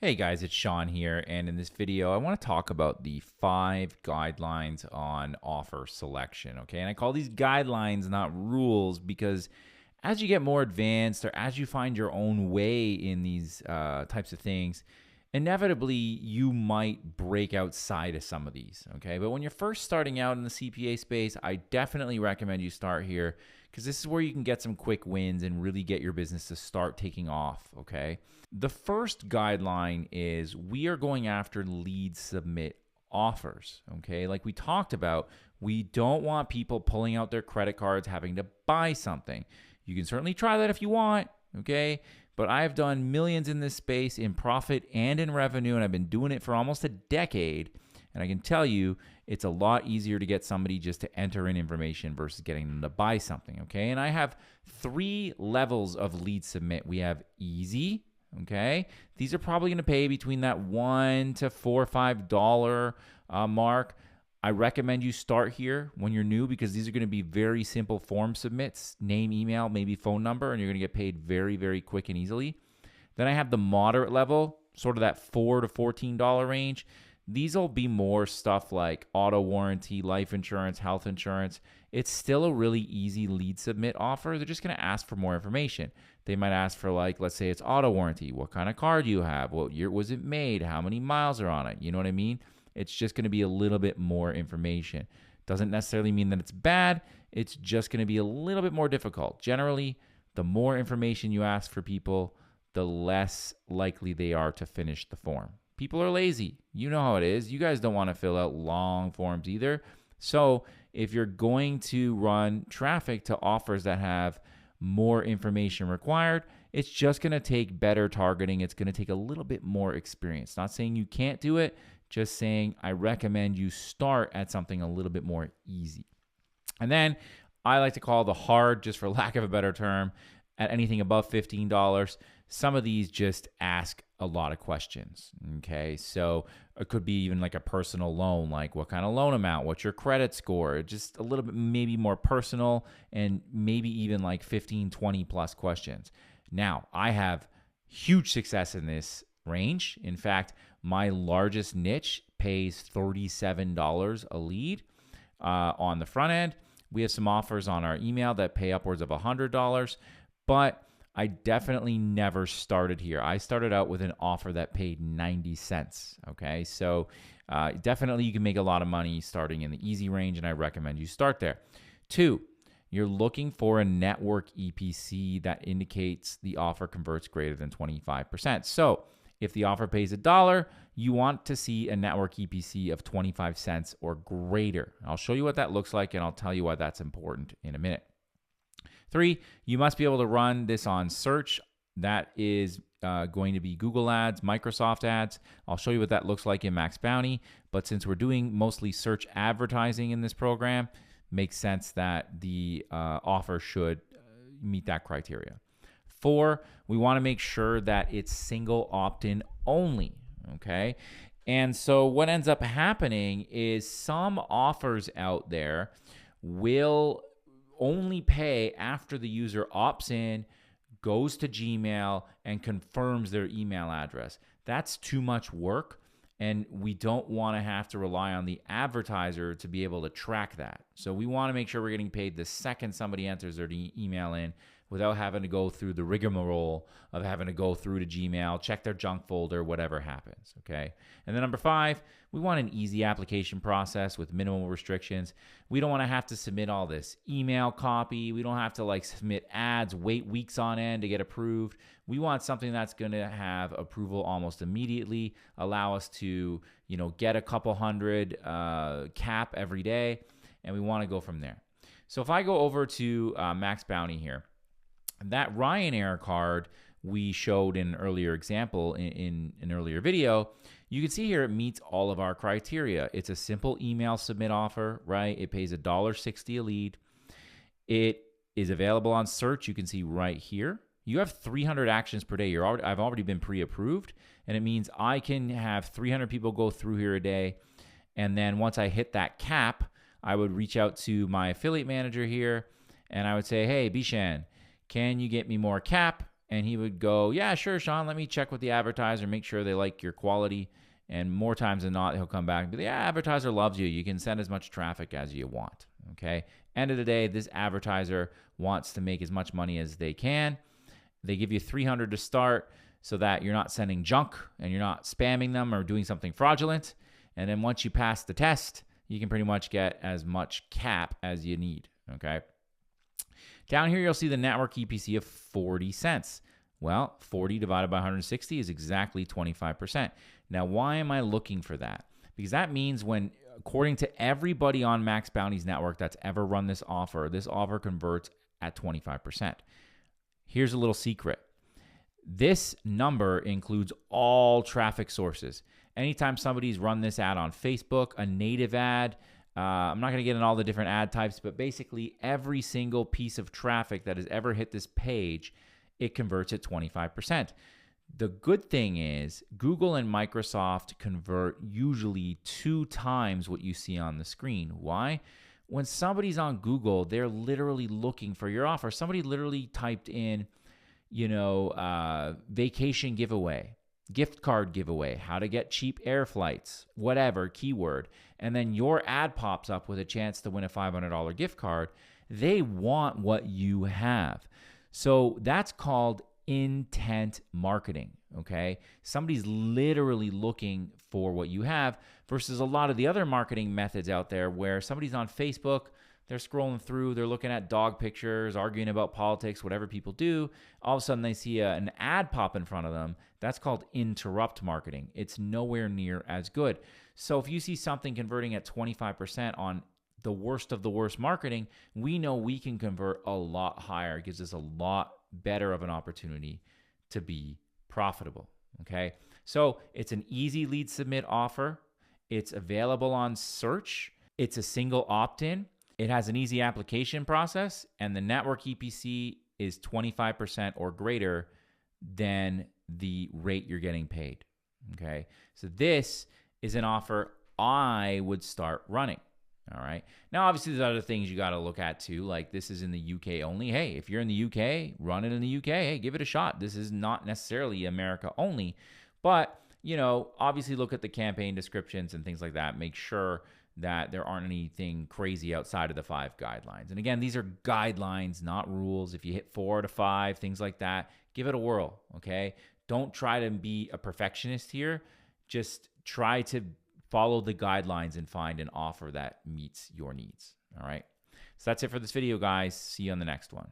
Hey guys, it's Sean here, and in this video, I want to talk about the 5 guidelines on offer selection. Okay, and I call these guidelines, not rules, because as you get more advanced or as you find your own way in these types of things, inevitably you might break outside of some of these. Okay, but when you're first starting out in the CPA space, I definitely recommend you start here because this is where you can get some quick wins and really get your business to start taking off. Okay. The first guideline is we are going after lead submit offers. Okay. Like we talked about, we don't want people pulling out their credit cards, having to buy something. You can certainly try that if you want. Okay. But I've done millions in this space in profit and in revenue, and I've been doing it for almost a decade. And I can tell you, it's a lot easier to get somebody just to enter in information versus getting them to buy something, okay? And I have 3 levels of lead submit. We have easy, okay? These are probably going to pay between that $1 to $4 or $5 mark. I recommend you start here when you're new because these are going to be very simple form submits, name, email, maybe phone number, and you're going to get paid very, very quick and easily. Then I have the moderate level, sort of that $4 to $14 range. These will be more stuff like auto warranty, life insurance, health insurance. It's still a really easy lead submit offer. They're just going to ask for more information. They might ask for, like, let's say it's auto warranty. What kind of car do you have? What year was it made? How many miles are on it? You know what I mean? It's just going to be a little bit more information. Doesn't necessarily mean that it's bad. It's just going to be a little bit more difficult. Generally, the more information you ask for people, the less likely they are to finish the form. People are lazy. You know how it is. You guys don't want to fill out long forms either. So if you're going to run traffic to offers that have more information required, it's just going to take better targeting. It's going to take a little bit more experience. Not saying you can't do it, just saying I recommend you start at something a little bit more easy. And then I like to call the hard, just for lack of a better term, at anything above $15. Some of these just ask a lot of questions. Okay, so it could be even like a personal loan, like what kind of loan amount, what's your credit score, just a little bit maybe more personal, and maybe even like 15, 20 plus questions. Now, I have huge success in this range. In fact, my largest niche pays $37 a lead on the front end. We have some offers on our email that pay upwards of $100, but I definitely never started here. I started out with an offer that paid 90 cents, okay? So definitely you can make a lot of money starting in the easy range, and I recommend you start there. 2, you're looking for a network EPC that indicates the offer converts greater than 25%. So if the offer pays $1, you want to see a network EPC of 25 cents or greater. I'll show you what that looks like, and I'll tell you why that's important in a minute. 3, you must be able to run this on search. That is going to be Google Ads, Microsoft Ads. I'll show you what that looks like in Max Bounty. But since we're doing mostly search advertising in this program, makes sense that the offer should meet that criteria. 4, we want to make sure that it's single opt-in only, okay? And so what ends up happening is some offers out there will only pay after the user opts in, goes to Gmail, and confirms their email address. That's too much work, and we don't want to have to rely on the advertiser to be able to track that. So we want to make sure we're getting paid the second somebody enters their email in without having to go through the rigmarole of having to go through to Gmail, check their junk folder, whatever happens, okay? And then number 5, we want an easy application process with minimal restrictions. We don't want to have to submit all this email copy. We don't have to like submit ads, wait weeks on end to get approved. We want something that's going to have approval almost immediately, allow us to, get a couple hundred cap every day, and we want to go from there. So if I go over to Max Bounty here, that Ryanair card we showed in an earlier example in an earlier video, you can see here it meets all of our criteria. It's a simple email submit offer, right? It pays $1.60 a lead. It is available on search. You can see right here. You have 300 actions per day. I've already been pre-approved, and it means I can have 300 people go through here a day. And then once I hit that cap, I would reach out to my affiliate manager here, and I would say, hey, Bishan, can you get me more cap? And he would go, yeah, sure, Sean, let me check with the advertiser, make sure they like your quality. And more times than not, he'll come back and be, yeah, advertiser loves you. You can send as much traffic as you want. Okay. End of the day, this advertiser wants to make as much money as they can. They give you $300 to start so that you're not sending junk and you're not spamming them or doing something fraudulent. And then once you pass the test, you can pretty much get as much cap as you need. Okay. Down here, you'll see the network EPC of 40 cents. Well, 40 divided by 160 is exactly 25%. Now, why am I looking for that? Because that means when, according to everybody on Max Bounty's network that's ever run this offer converts at 25%. Here's a little secret. This number includes all traffic sources. Anytime somebody's run this ad on Facebook, a native ad, I'm not going to get in all the different ad types, but basically every single piece of traffic that has ever hit this page, it converts at 25%. The good thing is Google and Microsoft convert usually 2 times what you see on the screen. Why? When somebody's on Google, they're literally looking for your offer. Somebody literally typed in, vacation giveaway, gift card giveaway, how to get cheap air flights, whatever keyword, and then your ad pops up with a chance to win a $500 gift card. They want what you have. So that's called intent marketing, okay? Somebody's literally looking for what you have versus a lot of the other marketing methods out there where somebody's on Facebook, they're scrolling through, they're looking at dog pictures, arguing about politics, whatever people do. All of a sudden they see an ad pop in front of them. That's called interrupt marketing. It's nowhere near as good. So if you see something converting at 25% on the worst of the worst marketing, we know we can convert a lot higher. It gives us a lot better of an opportunity to be profitable, okay? So it's an easy lead submit offer. It's available on search. It's a single opt-in. It has an easy application process, and the network EPC is 25% or greater than the rate you're getting paid, okay? So this is an offer I would start running. All right. Now, obviously, there's other things you got to look at too. Like this is in the UK only. Hey, if you're in the UK, run it in the UK. Hey, give it a shot. This is not necessarily America only, but obviously look at the campaign descriptions and things like that. Make sure that there aren't anything crazy outside of the 5 guidelines. And again, these are guidelines, not rules. If you hit 4 to 5, things like that, give it a whirl. Okay. Don't try to be a perfectionist here. Just try to follow the guidelines and find an offer that meets your needs. All right. So that's it for this video, guys. See you on the next one.